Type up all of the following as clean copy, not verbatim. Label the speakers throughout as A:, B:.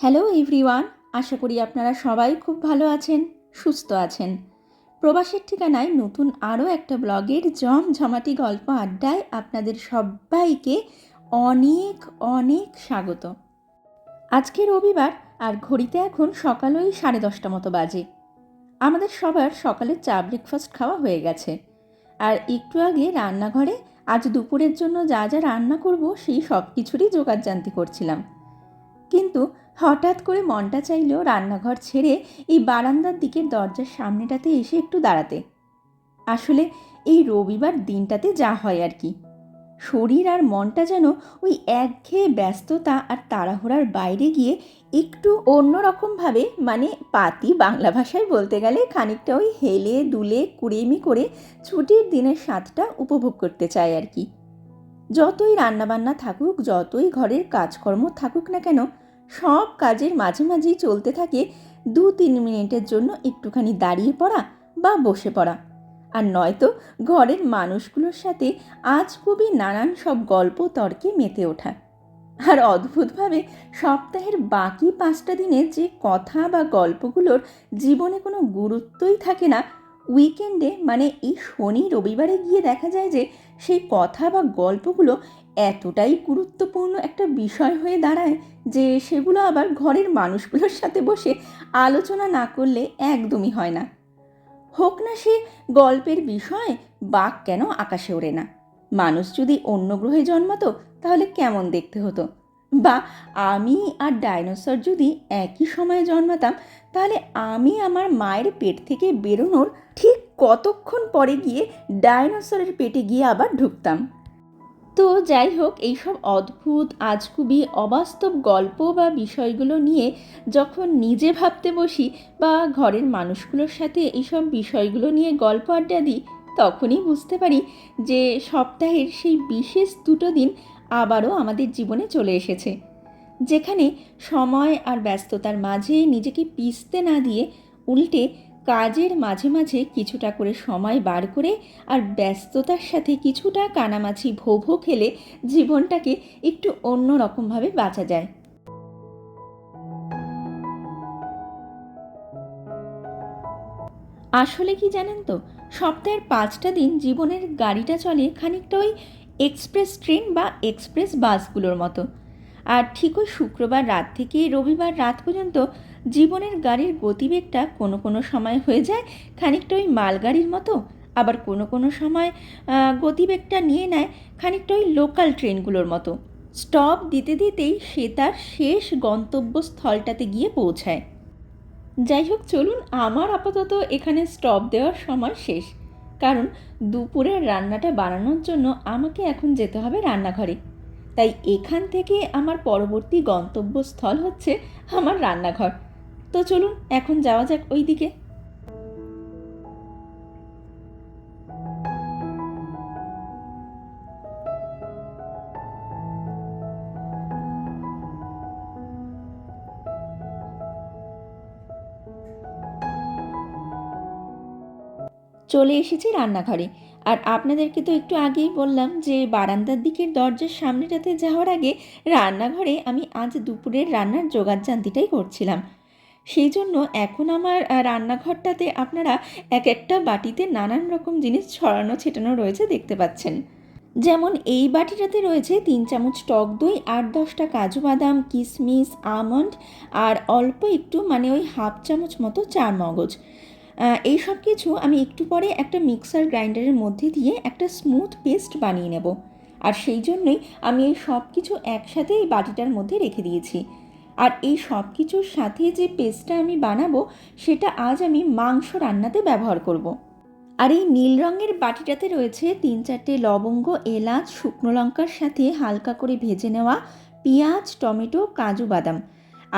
A: Hello everyone, আশা করি আপনারা সবাই খুব ভালো আছেন, সুস্থ আছেন। প্রবাসের ঠিকানায় নতুন আরও একটা ব্লগের জমজমাটি গল্প আড্ডায় আপনাদের সবাইকে অনেক অনেক স্বাগত। আজকে রবিবার আর ঘড়িতে এখন সকাল ওই 10:30 মতো বাজে। আমাদের সবার সকালের চা ব্রেকফাস্ট খাওয়া হয়ে গেছে, আর একটু আগে রান্নাঘরে আজ দুপুরের জন্য যা যা রান্না করব সেই সব কিছুরই জোগাড়জান্তি করছিলাম। কিন্তু হঠাৎ করে মনটা চাইলো রান্নাঘর ছেড়ে এই বারান্দার দিকের দরজার সামনেটাতে এসে একটু দাঁড়াতে। আসলে এই রবিবার দিনটাতে যা হয় আর কি, শরীর আর মনটা যেন ওই একঘেয়ে ব্যস্ততা আর তাড়াহুড়ার বাইরে গিয়ে একটু অন্যরকমভাবে, মানে পাতি বাংলা ভাষায় বলতে গেলে খানিকটা ওই হেলে দুলে কুড়েমি করে ছুটির দিনের স্বাদটা উপভোগ করতে চায় আর কি। যতই রান্নাবান্না থাকুক, যতই ঘরের কাজকর্ম থাকুক না কেন, সব কাজের মাঝে মাঝেই চলতে থাকে 2-3 মিনিটের জন্য একটুখানি দাঁড়িয়ে পড়া বা বসে পড়া, আর নয়তো ঘরের মানুষগুলোর সাথে আজ খুবই নানান সব গল্প তর্কে মেতে ওঠা। আর অদ্ভুতভাবে সপ্তাহের বাকি 5টা দিনে যে কথা বা গল্পগুলোর জীবনে কোনো গুরুত্বই থাকে না, উইকেন্ডে মানে এই শনি রবিবারে গিয়ে দেখা যায় যে সেই কথা বা গল্পগুলো এতটাই গুরুত্বপূর্ণ একটা বিষয় হয়ে দাঁড়ায় যে সেগুলো আবার ঘরের মানুষগুলোর সাথে বসে আলোচনা না করলে একদমই হয় না। হোক না সে গল্পের বিষয় বাঘ কেন আকাশে ওড়ে না, মানুষ যদি অন্য গ্রহে জন্মাতো তাহলে কেমন দেখতে হতো, বা আমি আর ডাইনোসর যদি একই সময়ে জন্মাতাম তাহলে আমি আমার মায়ের পেট থেকে বেরোনোর ঠিক কতক্ষণ পরে গিয়ে ডাইনোসরের পেটে গিয়ে আবার ঢুকতাম। তো যাই হোক, এইসব অদ্ভুত আজগুবি অবাস্তব গল্প বা বিষয়গুলো নিয়ে যখন নিজে ভাবতে বসি বা ঘরের মানুষগুলোর সাথে এইসব বিষয়গুলো নিয়ে গল্প আড্ডা দিই, তখনই বুঝতে পারি যে সপ্তাহের সেই বিশেষ 2টো দিন আবারও আমাদের জীবনে চলে এসেছে, যেখানে সময় আর ব্যস্ততার মাঝে নিজেকে পিছতে না দিয়ে উল্টে কাজের মাঝে মাঝে কিছুটা করে সময় বার করে আর ব্যস্ততার সাথে কিছুটা কানামাছি ভোভো খেলে জীবনটাকে একটু অন্য রকমভাবে বাঁচা যায়। আসলে কি জানেন তো, সপ্তাহের 5টা দিন জীবনের গাড়িটা চলে খানিকটা ওই এক্সপ্রেস ট্রেন বা এক্সপ্রেস বাসগুলোর মতো। আর ঠিক ওই শুক্রবার রাত থেকে রবিবার রাত পর্যন্ত জীবনের গাড়ির গতিবেগটা কোনো কোনো সময় হয়ে যায় খানিকটা ওই মালগাড়ির মতো, আবার কোনো কোনো সময় গতিবেগটা নিয়ে নেয় খানিকটা ওই লোকাল ট্রেনগুলোর মতো। স্টপ দিতে দিতেই সে তার শেষ গন্তব্যস্থলটাতে গিয়ে পৌঁছায়। যাই হোক, চলুন, আমার আপাতত এখানে স্টপ দেওয়ার সময় শেষ, কারণ দুপুরের রান্নাটা বানানোর জন্য আমাকে এখন যেতে হবে রান্নাঘরে। তাই এখান থেকে আমার পরবর্তী গন্তব্যস্থল হচ্ছে আমার রান্নাঘর। তো চলুন এখন যাওয়া যাক ওই দিকে। চলে এসেছি রান্নাঘরে, আর আপনাদেরকে তো একটু আগেই বললাম যে বারান্দার দিকের দরজার সামনেটাতে যাওয়ার আগে রান্নাঘরে আমি আজ দুপুরের রান্নার জোগাড়জান্তিটাই করছিলাম। সেই জন্য এখন আমার রান্নাঘরটাতে আপনারা এক একটা বাটিতে নানান রকম জিনিস ছড়ানো ছেটানো রয়েছে দেখতে পাচ্ছেন। যেমন এই বাটিটাতে রয়েছে 3 চামচ টক দই, 8-10টা কাজু বাদাম, কিশমিশ, আমন্ড, আর অল্প একটু মানে ওই হাফ চামচ মতো চারমগজ। এই সব কিছু আমি একটু পরে একটা মিক্সার গ্রাইন্ডারের মধ্যে দিয়ে একটা স্মুথ পেস্ট বানিয়ে নেব, আর সেই জন্যই আমি এই সব কিছু একসাথে এই বাটিটার মধ্যে রেখে দিয়েছি। আর এই সব কিছুর সাথে যে পেস্টটা আমি বানাবো সেটা আজ আমি মাংস রান্নাতে ব্যবহার করব। আর এই নীল রঙের বাটিটাতে রয়েছে 3-4টে লবঙ্গ, এলাচ, শুকনো লঙ্কার সাথে হালকা করে ভেজে নেওয়া পেঁয়াজ, টমেটো, কাজু বাদাম।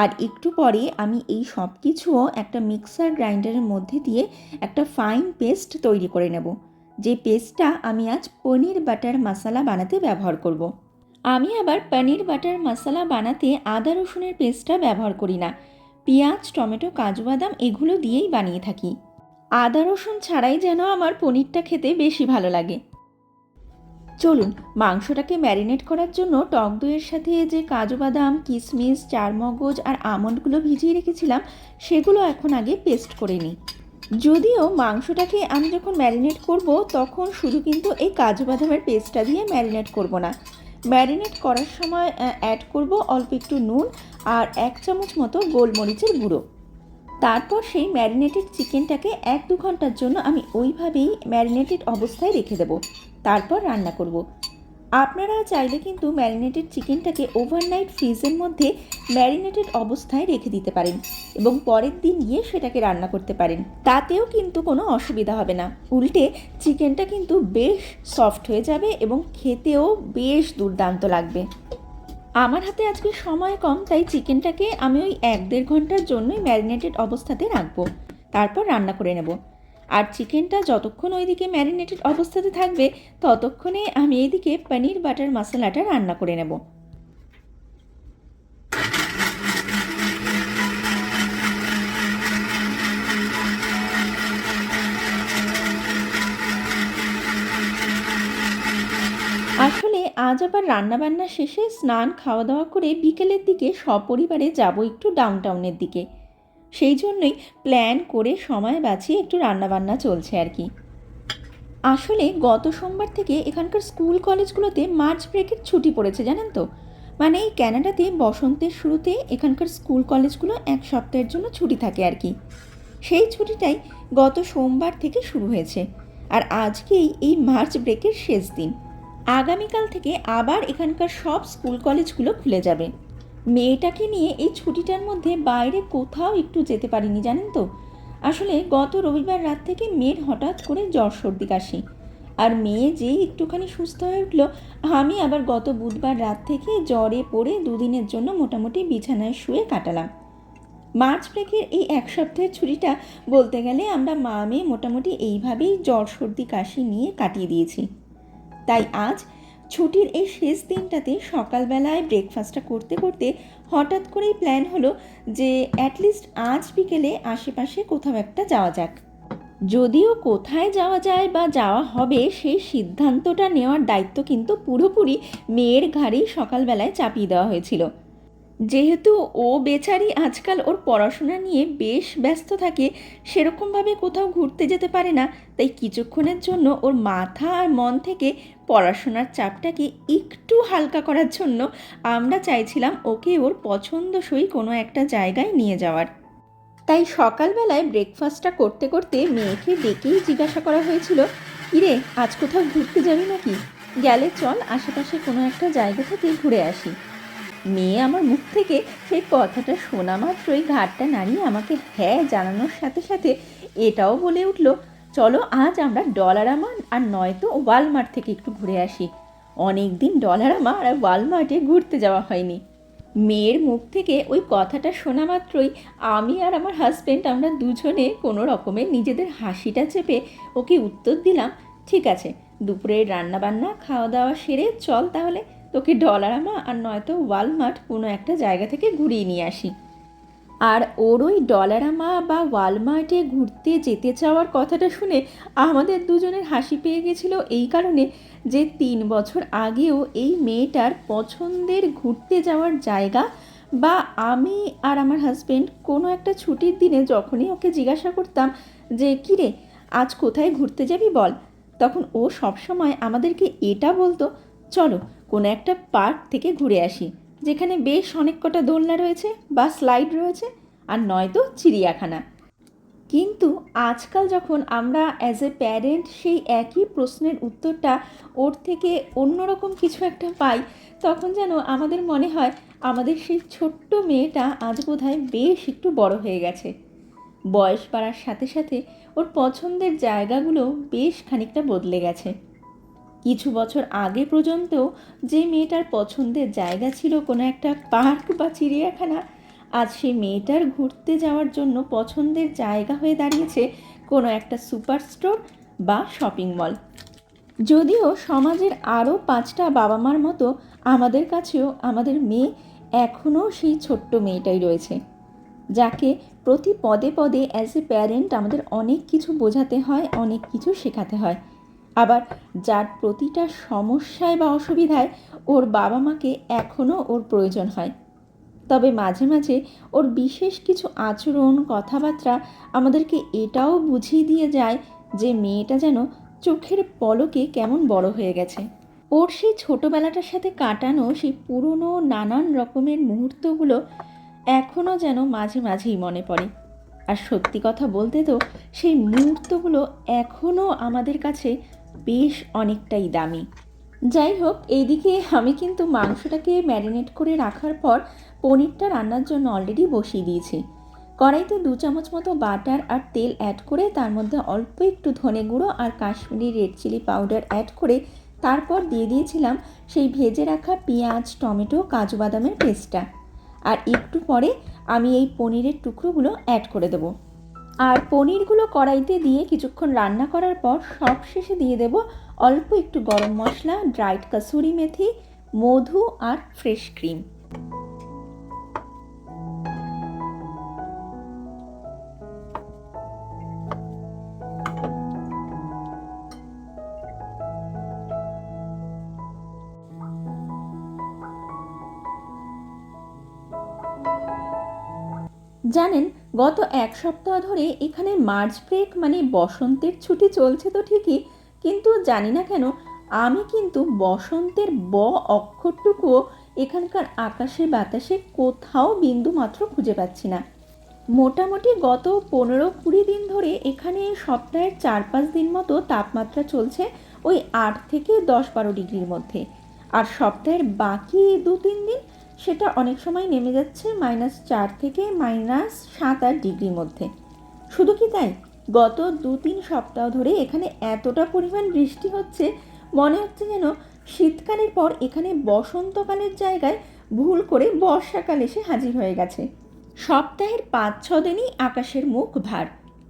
A: আর একটু পরে আমি এই সব কিছুও একটা মিক্সার গ্রাইন্ডারের মধ্যে দিয়ে একটা ফাইন পেস্ট তৈরি করে নেব, যে পেস্টটা আমি আজ পনির বাটার মশলা বানাতে ব্যবহার করব। আমি আবার পনির বাটার মশলা বানাতে আদা রসুনের পেস্টটা ব্যবহার করি না, পেঁয়াজ, টমেটো, কাজু বাদাম এগুলো দিয়েই বানিয়ে থাকি। আদা রসুন ছাড়াই যেন আমার পনিরটা খেতে বেশি ভালো লাগে। চলুন মাংসটাকে ম্যারিনেট করার জন্য টক দইয়ের সাথে যে কাজু বাদাম, কিশমিশ, চারমগজ আর আমন্ডগুলো ভিজিয়ে রেখেছিলাম সেগুলো এখন আগে পেস্ট করে নিই। যদিও মাংসটাকে আমি যখন ম্যারিনেট করব তখন শুধু কিন্তু এই কাজু বাদামের পেস্টটা দিয়ে ম্যারিনেট করব না, ম্যারিনেট করার সময় অ্যাড করব অল্প একটু নুন আর 1 চামচ মতো গোলমরিচের গুঁড়ো। তারপর সেই ম্যারিনেটেড চিকেনটাকে 1-2 ঘন্টার জন্য আমি ওইভাবেই ম্যারিনেটেড অবস্থায় রেখে দেবো, তারপর রান্না করব। আপনারা চাইলে কিন্তু ম্যারিনেটেড চিকেনটাকে ওভারনাইট ফ্রিজের মধ্যে ম্যারিনেটেড অবস্থায় রেখে দিতে পারেন এবং পরের দিন গিয়ে সেটাকে রান্না করতে পারেন, তাতেও কিন্তু কোনো অসুবিধা হবে না। উল্টে চিকেনটা কিন্তু বেশ সফট হয়ে যাবে এবং খেতেও বেশ দুর্দান্ত লাগবে। আমার হাতে আজকে সময় কম, তাই চিকেনটাকে আমি ওই 1-1.5 ঘন্টার জন্যই ম্যারিনেটেড অবস্থাতে রাখবো, তারপর রান্না করে নেব। আর চিকেনটা যতক্ষণ ওইদিকে ম্যারিনেটেড অবস্থাতে থাকবে ততক্ষণে আমি এইদিকে পনির বাটার মশলাটা রান্না করে নেব। আসলে আজ আবার রান্নাবান্না শেষে স্নান খাওয়া দাওয়া করে বিকেলের দিকে সপরিবারে যাব একটু ডাউনটাউনের দিকে। সেই জন্যই প্ল্যান করে সময় বাঁচিয়ে একটু রান্নাবান্না চলছে আর কি। আসলে গত সোমবার থেকে এখানকার স্কুল কলেজগুলোতে মার্চ ব্রেকের ছুটি পড়েছে, জানেন তো। মানে এই ক্যানাডাতে বসন্তের শুরুতে এখানকার স্কুল কলেজগুলো 1 সপ্তাহের জন্য ছুটি থাকে আর কি। সেই ছুটিটাই গত সোমবার থেকে শুরু হয়েছে আর আজকেই এই মার্চ ব্রেকের শেষ দিন। আগামীকাল থেকে আবার এখানকার সব স্কুল কলেজগুলো খুলে যাবে। মেয়েটাকে নিয়ে এই ছুটিটার মধ্যে বাইরে কোথাও একটু যেতে পারিনি, জানেন তো। আসলে গত রবিবার রাত থেকে মেয়ের হঠাৎ করে জ্বর সর্দি কাশি, আর মেয়ে যেই একটুখানি সুস্থ হয়ে উঠল আমি আবার গত বুধবার রাত থেকে জ্বরে পড়ে 2 দিনের জন্য মোটামুটি বিছানায় শুয়ে কাটালাম। মার্চ ব্রেকের এই 1 সপ্তাহের ছুটিটা বলতে গেলে আমরা মা মেয়ে মোটামুটি এইভাবেই জ্বর সর্দি কাশি নিয়ে কাটিয়ে দিয়েছি। তাই আজ ছুটির এই শেষ দিনটাতে সকালবেলায় ব্রেকফাস্টটা করতে করতে হঠাৎ করেই প্ল্যান হলো যে অ্যাটলিস্ট আজ বিকেলে আশেপাশে কোথাও একটা যাওয়া যাক। যদিও কোথায় যাওয়া যায় বা যাওয়া হবে সেই সিদ্ধান্তটা নেওয়ার দায়িত্ব কিন্তু পুরোপুরি মেয়ের ঘাড়েই সকালবেলায় চাপিয়ে দেওয়া হয়েছিল। যেহেতু ও বেচারি আজকাল ওর পড়াশোনা নিয়ে বেশ ব্যস্ত থাকে, সেরকমভাবে কোথাও ঘুরতে যেতে পারে না, তাই কিছুক্ষণের জন্য ওর মাথা আর মন থেকে পড়াশোনার চাপটাকে একটু হালকা করার জন্য আমরা চাইছিলাম ওকে ওর পছন্দসই কোনো একটা জায়গায় নিয়ে যাওয়ার। তাই সকালবেলায় ব্রেকফাস্টটা করতে করতে মেয়েকে ডেকেই জিজ্ঞাসা করা হয়েছিল, কিরে আজ কোথাও ঘুরতে যাবি নাকি? গেলে চল আশেপাশে কোনো একটা জায়গা থেকে ঘুরে আসি। মেয়ে আমার মুখ থেকে সেই কথাটা শোনা মাত্রই ঘাড়টা নাড়িয়ে আমাকে হ্যাঁ জানানোর সাথে সাথে এটাও বলে উঠল, চলো আজ আমরা ডলারামা আর নয়তো ওয়ালমার্ট থেকে একটু ঘুরে আসি। অনেক দিন ডলারামা আর ওয়ালমার্টে ঘুরতে যাওয়া হয়নি। মেয়ের মুখ থেকে ওই কথাটা শোনা মাত্রই আমি আর আমার হাজব্যান্ড আমরা দুজনে কোনো রকমের নিজেদের হাসিটা চেপে ওকে উত্তর দিলাম, ঠিক আছে, দুপুরের রান্নাবান্না খাওয়া দাওয়া সেরে চল তাহলে তোকে ডলারামা আর নয়তো ওয়ালমার্ট কোনো একটা জায়গা থেকে ঘুরিয়ে নিয়ে আসি। আর ওর ওই ডলারামা বা ওয়ালমার্টে ঘুরতে যেতে চাওয়ার কথাটা শুনে আমাদের দুজনের হাসি পেয়ে গেছিল এই কারণে যে 3 বছর আগেও এই মেয়েটার পছন্দের ঘুরতে যাওয়ার জায়গা বা আমি আর আমার হাজব্যান্ড কোনো একটা ছুটির দিনে যখনই ওকে জিজ্ঞাসা করতাম যে কিরে আজ কোথায় ঘুরতে যাবি বল, তখন ও সবসময় আমাদেরকে এটা বলতো, চলো কোনো একটা পার্ক থেকে ঘুরে আসি যেখানে বেশ অনেক কটা দোলনা রয়েছে বা স্লাইড রয়েছে, আর নয়তো চিড়িয়াখানা। কিন্তু আজকাল যখন আমরা অ্যাজ এ প্যারেন্ট সেই একই প্রশ্নের উত্তরটা ওর থেকে অন্যরকম কিছু একটা পাই, তখন যেন আমাদের মনে হয় আমাদের সেই ছোট্ট মেয়েটা আজ বোধহয় বেশ একটু বড় হয়ে গেছে। বয়স বাড়ার সাথে সাথে ওর পছন্দের জায়গাগুলো বেশ খানিকটা বদলে গেছে। কিছু বছর আগে পর্যন্ত যে মেয়েটার পছন্দের জায়গা ছিল কোনো একটা পার্ক বা চিড়িয়াখানা, আজ সেই মেয়েটার ঘুরতে যাওয়ার জন্য পছন্দের জায়গা হয়ে দাঁড়িয়েছে কোনো একটা সুপার স্টোর বা শপিং মল। যদিও সমাজের আরও 5টা বাবা মার মতো আমাদের কাছেও আমাদের মেয়ে এখনও সেই ছোট্ট মেয়েটাই রয়েছে, যাকে প্রতি পদে পদে অ্যাজ এ প্যারেন্ট আমাদের অনেক কিছু বোঝাতে হয়, অনেক কিছু শেখাতে হয়। আবার যার প্রতিটা সমস্যায় বা অসুবিধায় ওর বাবা মাকে এখনও ওর প্রয়োজন হয়। তবে মাঝে মাঝে ওর বিশেষ কিছু আচরণ, কথাবার্তা আমাদেরকে এটাও বুঝিয়ে দিয়ে যায় যে মেয়েটা যেন চোখের পলকে কেমন বড় হয়ে গেছে। ওর সেই ছোটোবেলাটার সাথে কাটানো সেই পুরনো নানান রকমের মুহূর্তগুলো এখনও যেন মাঝে মাঝেই মনে পড়ে। আর সত্যি কথা বলতে তো সেই মুহূর্তগুলো এখনও আমাদের কাছে বেশ অনেকটাই দামি। যাই হোক, এইদিকে আমি কিন্তু মাংসটাকে ম্যারিনেট করে রাখার পর পনিরটা রান্নার জন্য অলরেডি বসিয়ে দিয়েছি। কড়াইতে 2 চামচ মতো বাটার আর তেল অ্যাড করে তার মধ্যে অল্প একটু ধনে গুঁড়ো আর Kashmiri red chilli powder add করে তারপর দিয়ে দিয়েছিলাম সেই ভেজে রাখা পেঁয়াজ, টমেটো, কাজু বাদামের পেস্টটা। আর একটু পরে আমি এই পনিরের টুকরোগুলো অ্যাড করে দেবো। আর পনিরগুলো কড়াইতে দিয়ে কিছুক্ষণ রান্না করার পর সব শেষে দিয়ে দেব অল্প একটু গরম মশলা, ড্রাইড কাসুরি মেথি, মধু আর ফ্রেশ ক্রিম। জানেন, গত 1 সপ্তাহ ধরে এখানে মার্চ ব্রেক মানে বসন্তের ছুটি চলছে তো ঠিকই, কিন্তু জানি না কেন আমি কিন্তু বসন্তের অক্ষরটুকুও এখানকার আকাশে বাতাসে কোথাও বিন্দু মাত্র খুঁজে পাচ্ছি না। মোটামুটি গত 15-20 দিন ধরে এখানে সপ্তাহের 4-5 দিন মতো তাপমাত্রা চলছে ওই 8 থেকে 10-12 ডিগ্রির মধ্যে, আর সপ্তাহের বাকি 2-3 দিন সেটা অনেক সময় নেমে যাচ্ছে -4 থেকে -7-8 ডিগ্রির মধ্যে। শুধু কি তাই, গত 2-3 সপ্তাহ ধরে এখানে এতটা পরিমাণ বৃষ্টি হচ্ছে, মনে হচ্ছে যেন শীতকালের পর এখানে বসন্তকালের জায়গায় ভুল করে বর্ষাকাল এসে হাজির হয়ে গেছে। সপ্তাহের 5-6 দিনই আকাশের মুখ ভার,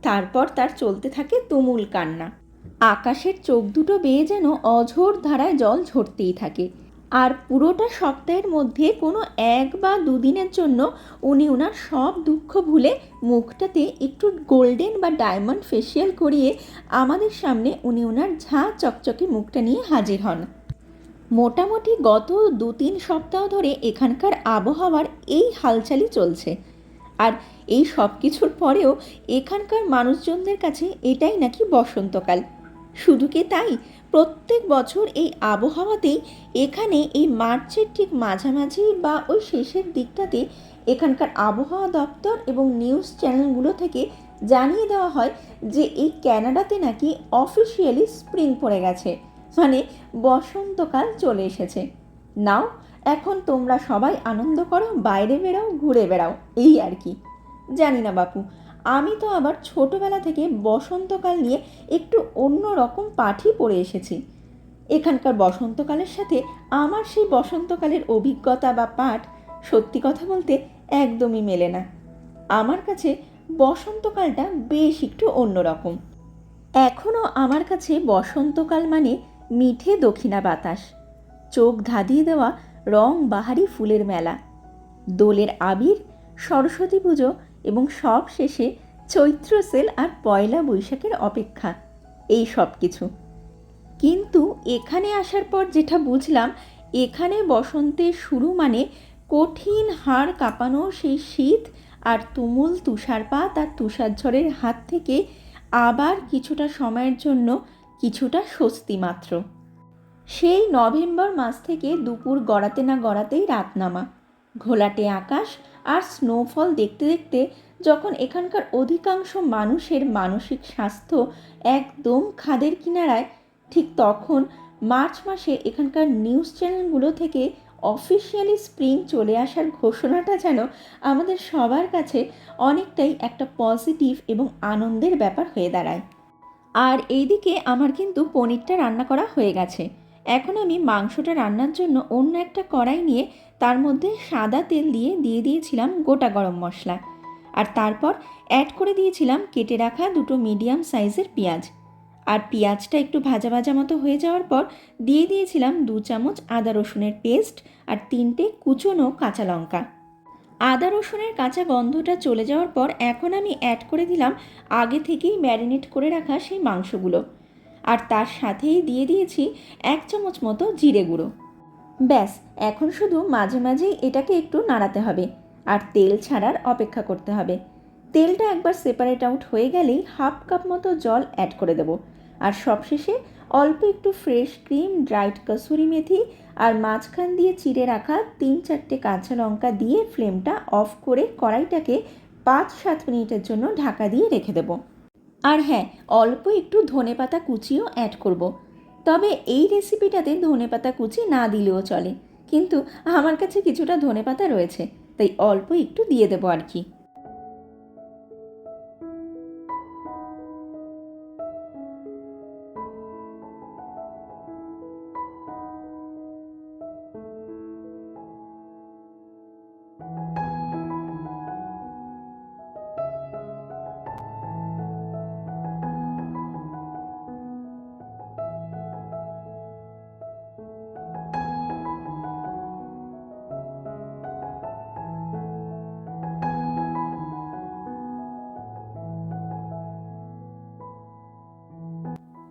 A: তারপর তার চলতে থাকে তুমুল কান্না। আকাশের চোখ দুটো বেয়ে যেন অঝোর ধারায় জল ঝরতেই থাকে। আর পুরোটা সপ্তাহের মধ্যে কোনো 1 বা 2 দিনের জন্য উনি ওনার সব দুঃখ ভুলে মুখটাতে একটু গোল্ডেন বা ডায়মন্ড ফেসিয়াল করিয়ে আমাদের সামনে উনি ওনার ঝাঁ চকচকে মুখটা নিয়ে হাজির হন। মোটামুটি গত 2-3 সপ্তাহ ধরে এখানকার আবহাওয়ার এই হালচালই চলছে। আর এই সব কিছুর পরেও এখানকার মানুষজনদের কাছে এটাই নাকি বসন্তকাল। শুধু কি তাই, প্রত্যেক বছর এই আবহাওয়াতেই এখানে এই মার্চের ঠিক মাঝামাঝি বা ওই শেষের দিকটাতে এখানকার আবহাওয়া দপ্তর এবং নিউজ চ্যানেলগুলো থেকে জানিয়ে দেওয়া হয় যে এই ক্যানাডাতে নাকি অফিসিয়ালি স্প্রিং পড়ে গেছে, মানে বসন্তকাল চলে এসেছে। নাও, এখন তোমরা সবাই আনন্দ করো, বাইরে বেরাও, ঘুরে বেড়াও, এই আর কি। জানি না বাপু, আমি তো আবার ছোটোবেলা থেকে বসন্তকাল নিয়ে একটু অন্য রকম পাঠই পড়ে এসেছি। এখানকার বসন্তকালের সাথে আমার সেই বসন্তকালের অভিজ্ঞতা বা পাঠ সত্যি কথা বলতে একদমই মেলে না। আমার কাছে বসন্তকালটা বেশ একটু অন্যরকম। এখনও আমার কাছে বসন্তকাল মানে মিঠে দক্ষিণা বাতাস, চোখ ধাঁধিয়ে দেওয়া রং বাহারি ফুলের মেলা, দোলের আবির, সরস্বতী পুজো এবং সব শেষে চৈত্র সেল আর পয়লা বৈশাখের অপেক্ষা, এই সব কিছু। কিন্তু এখানে আসার পর যেটা বুঝলাম, এখানে বসন্তের শুরু মানে কঠিন হাড় কাঁপানো সেই শীত আর তুমুল তুষারপাত আর তুষারঝড়ের হাত থেকে আবার কিছুটা সময়ের জন্য কিছুটা স্বস্তি মাত্র। সেই নভেম্বর মাস থেকে দুপুর গড়াতে না গড়াতেই রাত নামা, ঘোলাটে আকাশ আর স্নোফল দেখতে দেখতে যখন এখানকার অধিকাংশ মানুষের মানসিক স্বাস্থ্য একদম খাদের কিনারায়, ঠিক তখন মার্চ মাসে এখানকার নিউজ চ্যানেলগুলো থেকে অফিসিয়ালি স্প্রিং চলে আসার ঘোষণাটা যেন আমাদের সবার কাছে অনেকটাই একটা পজিটিভ এবং আনন্দের ব্যাপার হয়ে দাঁড়ায়। আর এইদিকে আমার কিন্তু পনিরটা রান্না করা হয়ে গেছে। এখন আমি মাংসটা রান্নার জন্য অন্য একটা কড়াই নিয়ে তার মধ্যে সাদা তেল দিয়ে দিয়েছিলাম গোটা গরম মশলা, আর তারপর অ্যাড করে দিয়েছিলাম কেটে রাখা 2 মিডিয়াম সাইজের পেঁয়াজ। আর পেঁয়াজটা একটু ভাজা ভাজা মতো হয়ে যাওয়ার পর দিয়ে দিয়েছিলাম 2 চামচ আদা রসুনের পেস্ট আর 3টে কুচনো কাঁচা লঙ্কা। আদা রসুনের কাঁচা গন্ধটা চলে যাওয়ার পর এখন আমি অ্যাড করে দিলাম আগে থেকেই ম্যারিনেট করে রাখা সেই মাংসগুলো। আর তার সাথেই দিয়ে দিয়েছি 1 চামচ মতো জিরে গুঁড়ো। ব্যাস, এখন শুধু মাঝে মাঝেই এটাকে একটু নাড়াতে হবে আর তেল ছাড়ার অপেক্ষা করতে হবে। তেলটা একবার সেপারেট আউট হয়ে গেলেই 1/2 কাপ মতো জল অ্যাড করে দেবো। আর সবশেষে অল্প একটু fresh cream, dried kasuri methi আর মাঝখান দিয়ে চিড়ে রাখা 3-4টে কাঁচা লঙ্কা দিয়ে ফ্লেমটা অফ করে কড়াইটাকে 5-7 মিনিটের জন্য ঢাকা দিয়ে রেখে দেবো। আর হ্যাঁ, অল্প একটু ধনেপাতা কুচিও অ্যাড করব। তবে এই রেসিপিটাতে ধনেপাতা কুচি না দিলেও চলে, কিন্তু আমার কাছে কিছুটা ধনেপাতা রয়েছে, তাই অল্প একটু দিয়ে দেবো আর কি।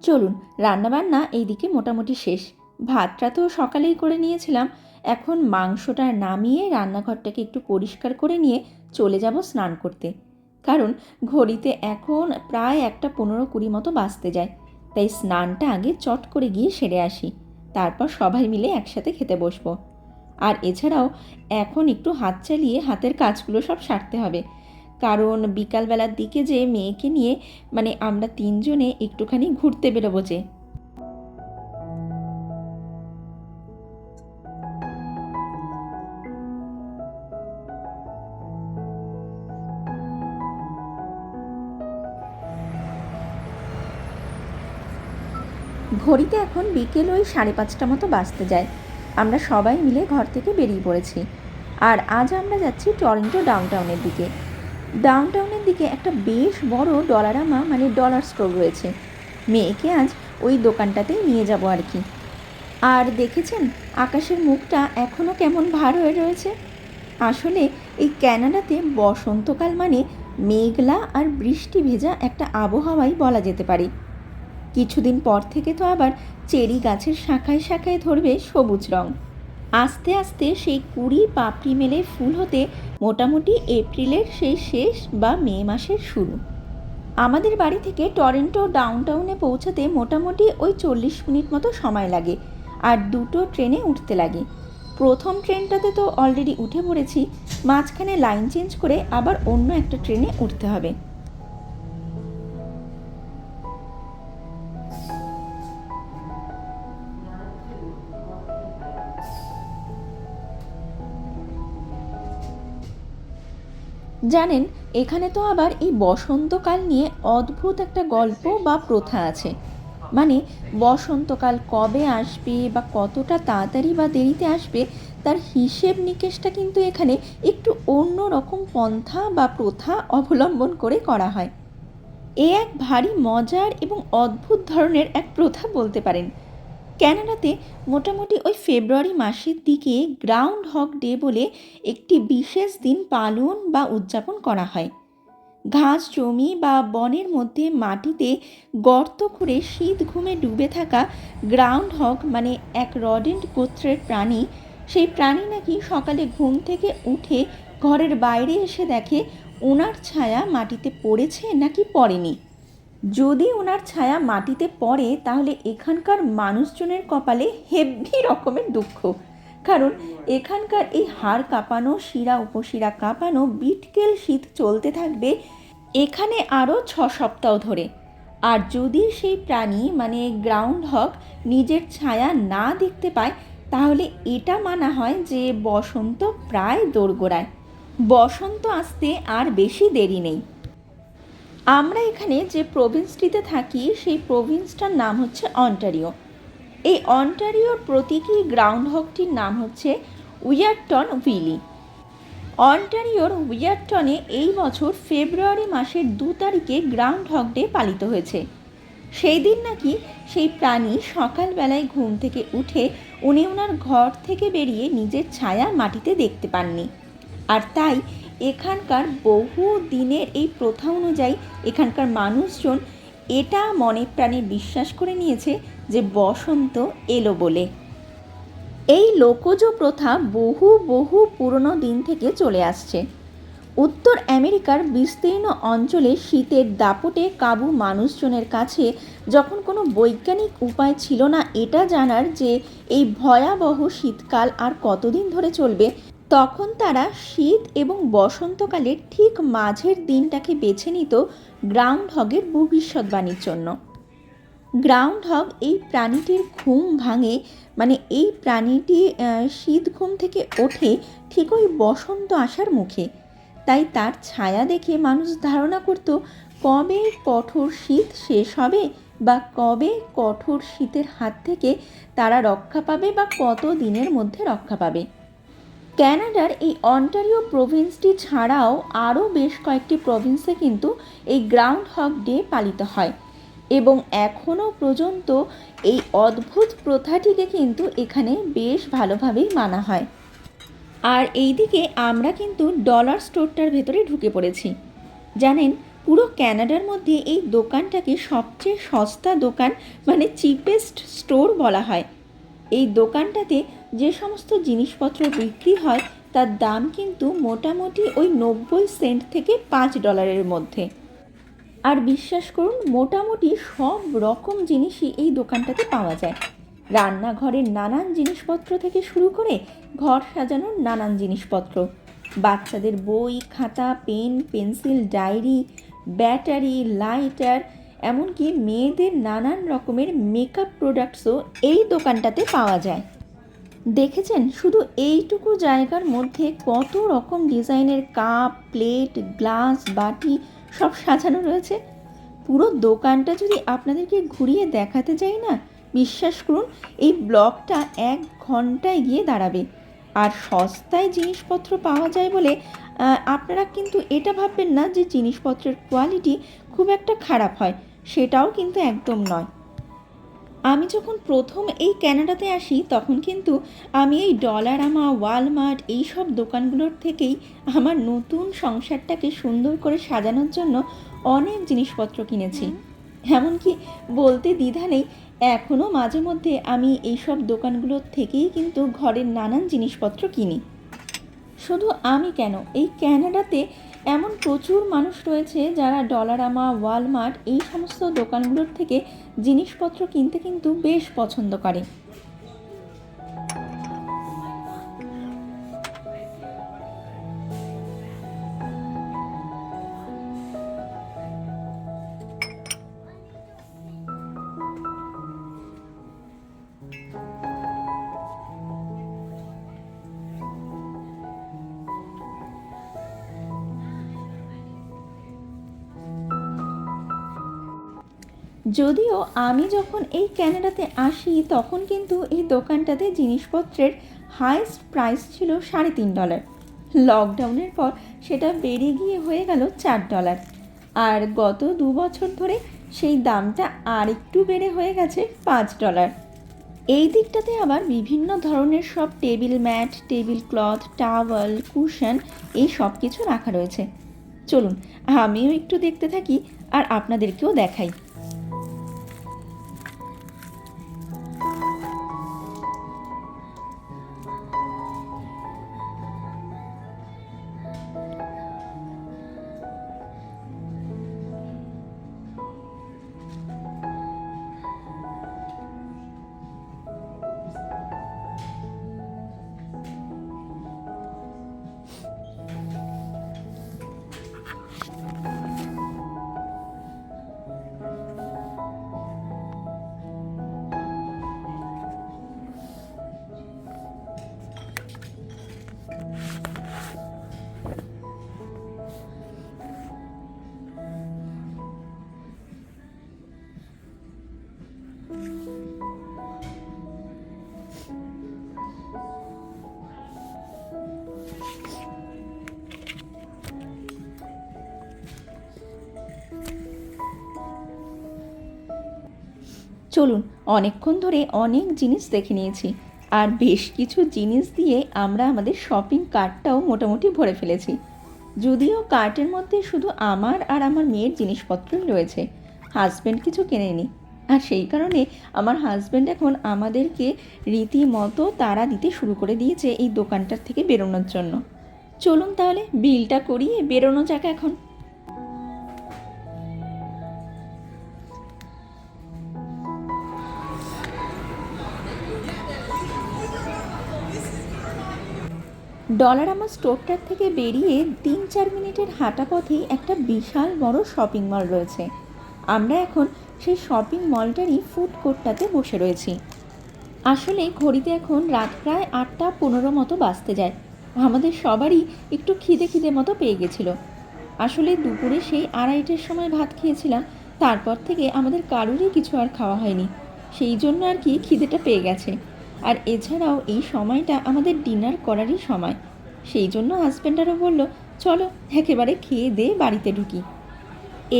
A: চলুন, রান্নাবান্না এইদিকে মোটামুটি শেষ। ভাতটা তো সকালেই করে নিয়েছিলাম। এখন মাংসটা নামিয়ে রান্নাঘরটাকে একটু পরিষ্কার করে নিয়ে চলে যাব স্নান করতে। কারণ ঘড়িতে এখন প্রায় 1:15-20 মতো বাজতে যায়, তাই স্নানটা আগে চট করে গিয়ে সেরে আসি, তারপর সবাই মিলে একসাথে খেতে বসবো। আর এছাড়াও এখন একটু হাত চালিয়ে হাতের কাজগুলো সব সারতে হবে, কারণ বিকালবেলার দিকে যে মেয়েকে নিয়ে আমরা 3 জনে একটুখানি ঘুরতে বেরোবো যে। ঘড়িতে এখন বিকেল ওই 5:30 মতো বাজতে যায়। আমরা সবাই মিলে ঘর থেকে বেরিয়ে পড়েছি। আর আজ আমরা যাচ্ছি টরন্টো ডাউনটাউনের দিকে। ডাউনটাউনের দিকে একটা বেশ বড় ডলারামা ডলার স্টোর রয়েছে। মেয়েকে আজ ওই দোকানটাতেই নিয়ে যাব আর কি। আর দেখেছেন আকাশের মুখটা এখনও কেমন ভার হয়ে রয়েছে? আসলে এই ক্যানাডাতে বসন্তকাল মেঘলা আর বৃষ্টি ভেজা একটা আবহাওয়াই বলা যেতে পারে। কিছুদিন পর থেকে তো আবার চেরি গাছের শাখায় শাখায় ধরবে সবুজ রং। আস্তে আস্তে সেই কুড়ি পাপড়ি মেলে ফুল হতে মোটামুটি এপ্রিলের সেই শেষ বা মে মাসের শুরু। আমাদের বাড়ি থেকে টরন্টো ডাউনটাউনে পৌঁছাতে মোটামুটি ওই 40 মিনিট মতো সময় লাগে, আর 2টো ট্রেনে উঠতে লাগে। প্রথম ট্রেনটাতে তো অলরেডি উঠে পড়েছি, মাঝখানে লাইন চেঞ্জ করে আবার অন্য একটা ট্রেনে উঠতে হবে। জানেন, এখানে তো আবার এই বসন্তকাল নিয়ে অদ্ভুত একটা গল্প বা প্রথা আছে। মানে বসন্তকাল কবে আসবে বা কতটা তাড়াতাড়ি বা দেরিতে আসবে, তার হিসেব নিকেশটা কিন্তু এখানে একটু অন্য রকম পন্থা বা প্রথা অবলম্বন করে করা হয়। এ এক ভারী মজার এবং অদ্ভুত ধরনের এক প্রথা বলতে পারেন। ক্যানাডাতে মোটামুটি ওই ফেব্রুয়ারি মাসের দিকে গ্রাউন্ড হগ ডে বলে একটি বিশেষ দিন পালন বা উদযাপন করা হয়। ঘাস জমি বা বনের মধ্যে মাটিতে গর্ত করে শীত ঘুমে ডুবে থাকা গ্রাউন্ড হগ এক রডেন্ট গোত্রের প্রাণী। সেই প্রাণী নাকি সকালে ঘুম থেকে উঠে ঘরের বাইরে এসে দেখে ওনার ছায়া মাটিতে পড়েছে নাকি পড়েনি। যদি ওনার ছায়া মাটিতে পড়ে তাহলে এখানকার মানুষজনের কপালে হেভি রকমের দুঃখ, কারণ এখানকার এই হাড় কাঁপানো, শিরা উপশিরা কাঁপানো বিটকেল শীত চলতে থাকবে এখানে আরও 6 সপ্তাহ ধরে। আর যদি সেই প্রাণী গ্রাউন্ড হগ নিজের ছায়া না দেখতে পায়, তাহলে এটা মানা হয় যে বসন্ত প্রায় দোরগোড়ায়, বসন্ত আসতে আর বেশি দেরি নেই। আমরা এখানে যে প্রভিন্সটিতে থাকি সেই প্রভিন্সটার নাম হচ্ছে অন্টারিও। এই অন্টারিওর প্রতীকী গ্রাউন্ড হগটির নাম হচ্ছে উইয়ারটন উইলি। অন্টারিওর উইয়ারটনে এই বছর ফেব্রুয়ারি মাসের 2 তারিখে গ্রাউন্ড হগ ডে পালিত হয়েছে। সেই দিন নাকি সেই প্রাণী সকালবেলায় ঘুম থেকে উঠে উনি ওনার ঘর থেকে বেরিয়ে নিজের ছায়া মাটিতে দেখতে পাননি। আর তাই এখানকার বহু দিনের এই প্রথা অনুযায়ী এখানকার মানুষজন এটা মনে প্রাণে বিশ্বাস করে নিয়েছে যে বসন্ত এলো বলে। এই লোকজ প্রথা বহু বহু পুরনো দিন থেকে চলে আসছে। উত্তর আমেরিকার বিস্তীর্ণ অঞ্চলে শীতের দাপটে কাবু মানুষজনের কাছে যখন কোনো বৈজ্ঞানিক উপায় ছিল না এটা জানার যে এই ভয়াবহ শীতকাল আর কতদিন ধরে চলবে, তখন তারা শীত এবং বসন্তকালের ঠিক মাঝের দিনটাকে বেছে নিত গ্রাউন্ড হগের ভবিষ্যৎবাণীর জন্য। গ্রাউন্ড হগ এই প্রাণীটির ঘুম ভাঙে, মানে এই প্রাণীটি শীত ঘুম থেকে ওঠে ঠিক ওই বসন্ত আসার মুখে। তাই তার ছায়া দেখে মানুষ ধারণা করত কবে কঠোর শীত শেষ হবে বা কবে কঠোর শীতের হাত থেকে তারা রক্ষা পাবে বা কত দিনের মধ্যে রক্ষা পাবে। ক্যানাডার এই অন্টারিও প্রভিন্সটি ছাড়াও আরও বেশ কয়েকটি প্রভিন্সে কিন্তু এই গ্রাউন্ড হগ ডে পালিত হয় এবং এখনও পর্যন্ত এই অদ্ভুত প্রথাটিকে কিন্তু এখানে বেশ ভালোভাবেই মানা হয়। আর এইদিকে আমরা কিন্তু ডলার স্টোরটার ভেতরে ঢুকে পড়েছি। জানেন, পুরো ক্যানাডার মধ্যে এই দোকানটাকে সবচেয়ে সস্তা দোকান, মানে চিপেস্ট স্টোর বলা হয়। এই দোকানটাতে যে সমস্ত জিনিসপত্র বিক্রি হয় তার দাম কিন্তু মোটামুটি ওই 90 সেন্ট থেকে $5 মধ্যে। আর বিশ্বাস করুন, মোটামুটি সব রকম জিনিসই এই দোকানটাতে পাওয়া যায়। রান্নাঘরের নানান জিনিসপত্র থেকে শুরু করে ঘর সাজানোর নানান জিনিসপত্র, বাচ্চাদের বই, খাতা, pen, pencil, diary, battery, lighter, এমনকি মেয়েদের নানান রকমের মেকআপ প্রোডাক্টসও এই দোকানটাতে পাওয়া যায়। দেখেছেন শুধু এইটুকু জায়গার মধ্যে কত রকম ডিজাইনের কাপ, প্লেট, গ্লাস, বাটি সব সাজানো রয়েছে। পুরো দোকানটা যদি আপনাদেরকে ঘুরিয়ে দেখাতে যাই না, বিশ্বাস করুন এই ব্লগটা 1 ঘন্টায় গিয়ে দাঁড়াবে। আর সস্তায় জিনিসপত্র পাওয়া যায় বলে আপনারা কিন্তু এটা ভাববেন না যে জিনিসপত্রের কোয়ালিটি খুব একটা খারাপ হয়, সেটাও কিন্তু একদম নয়। আমি যখন প্রথম এই ক্যানাডাতে আসি তখন কিন্তু আমি এই ডলারামা, ওয়ালমার্ট এই সব দোকানগুলোর থেকেই আমার নতুন সংসারটাকে সুন্দর করে সাজানোর জন্য অনেক জিনিসপত্র কিনেছি। এমনকি বলতে দ্বিধা নেই, এখনও মাঝে মধ্যে আমি এই সব দোকানগুলোর থেকেই কিন্তু ঘরের নানান জিনিসপত্র কিনি। শুধু আমি কেন, এই ক্যানাডাতে এমন প্রচুর মানুষ রয়েছে যারা ডলারামা, ওয়ালমার্ট এই সমস্ত দোকানগুলোর থেকে জিনিসপত্র কিনতে কিন্তু বেশ পছন্দ করে। যদিও আমি যখন এই ক্যানাডাতে আসি তখন কিন্তু এই দোকানটাতে জিনিসপত্রের হাইস্ট প্রাইস ছিল $3.5। লকডাউনের পর সেটা বেড়ে গিয়ে হয়ে গেল $4। আর গত 2 বছর ধরে সেই দামটা আর একটু বেড়ে হয়ে গেছে $5। এই দিকটাতে আবার বিভিন্ন ধরনের সব table mat, table cloth, towel, cushion এই সব কিছু রাখা রয়েছে। চলুন আমিও একটু দেখতে থাকি আর আপনাদেরকেও দেখাই। চলুন, অনেকক্ষণ ধরে অনেক জিনিস দেখে নিয়েছি আর বেশ কিছু জিনিস দিয়ে আমরা আমাদের শপিং কার্টটাও মোটামুটি ভরে ফেলেছি। যদিও কার্টের মধ্যে শুধু আমার আর আমার মেয়ের জিনিসপত্রই রয়েছে, হাজব্যান্ড কিছু কেনেনি, আর সেই কারণে আমার হাজব্যান্ড এখন আমাদেরকে রীতিমতো তাড়া দিতে শুরু করে দিয়েছে এই দোকানটার থেকে বেরোনোর জন্য। চলুন তাহলে বিলটা করিয়ে বেরোনো যাক এখন। ডলারামা স্টোরটার থেকে বেরিয়ে 3-4 মিনিটের হাঁটা পথেই একটা বিশাল বড় শপিং মল রয়েছে। আমরা এখন সেই শপিং মলটারই ফুড কোর্টটাতে বসে রয়েছি। আসলে ঘড়িতে এখন রাত প্রায় 8টা 15 মতো বাজতে যায়। আমাদের সবারই একটু খিদে মতো পেয়ে গেছিলো। আসলে দুপুরে সেই 2:30টার সময় ভাত খেয়েছিলাম, তারপর থেকে আমাদের কারোরই কিছু আর খাওয়া হয়নি। সেই জন্য আর কি খিদেটা পেয়ে গেছে। আর এছাড়াও এই সময়টা আমাদের ডিনার করারই সময়। সেই জন্য হাজব্যান্ডারও বলল, চলো একেবারে খেয়ে দিয়ে বাড়িতে ঢুকি।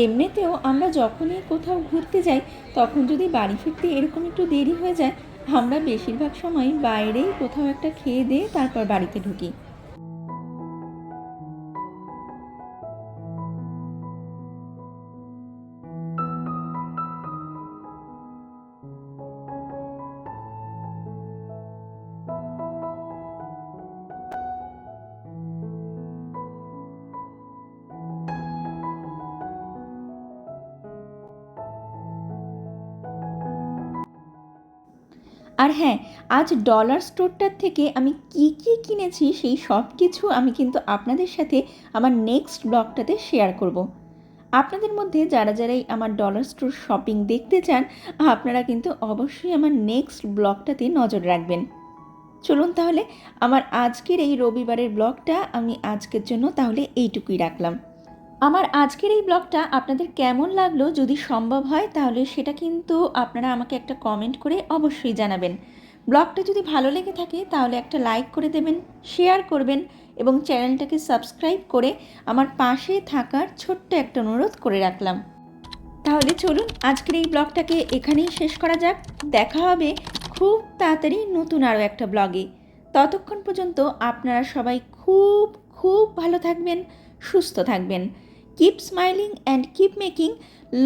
A: এমনিতেও আমরা যখনই কোথাও ঘুরতে যাই, তখন যদি বাড়ি ফিরতে এরকম একটু দেরি হয়ে যায়, আমরা বেশিরভাগ সময় বাইরেই কোথাও একটা খেয়ে দিয়ে তারপর বাড়িতে ঢুকি। আর হ্যাঁ, আজ ডলার স্টোরটার থেকে আমি কি কিনেছি সেই সব কিছু আমি কিন্তু আপনাদের সাথে আমার নেক্সট ব্লগটাতে শেয়ার করব। আপনাদের মধ্যে যারাই আমার ডলার স্টোর শপিং দেখতে চান, আপনারা কিন্তু অবশ্যই আমার নেক্সট ব্লগটাতে নজর রাখবেন। চলুন তাহলে আমার আজকের এই রবিবারের ব্লগটা আমি আজকের জন্য তাহলে এইটুকুই রাখলাম। আমার আজকের এই ব্লগটা আপনাদের কেমন লাগলো যদি সম্ভব হয় তাহলে সেটা কিন্তু আপনারা আমাকে একটা কমেন্ট করে অবশ্যই জানাবেন। ব্লগটা যদি ভালো লেগে থাকে তাহলে একটা লাইক করে দেবেন, শেয়ার করবেন এবং চ্যানেলটাকে সাবস্ক্রাইব করে আমার পাশে থাকার ছোট্ট একটা অনুরোধ করে রাখলাম। তাহলে চলুন আজকের এই ব্লগটাকে এখানেই শেষ করা যাক। দেখা হবে খুব তাড়াতাড়ি নতুন আরও একটা ব্লগে। ততক্ষণ পর্যন্ত আপনারা সবাই খুব ভালো থাকবেন, সুস্থ থাকবেন। Keep smiling and keep making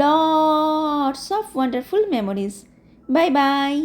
A: lots of wonderful memories. Bye bye.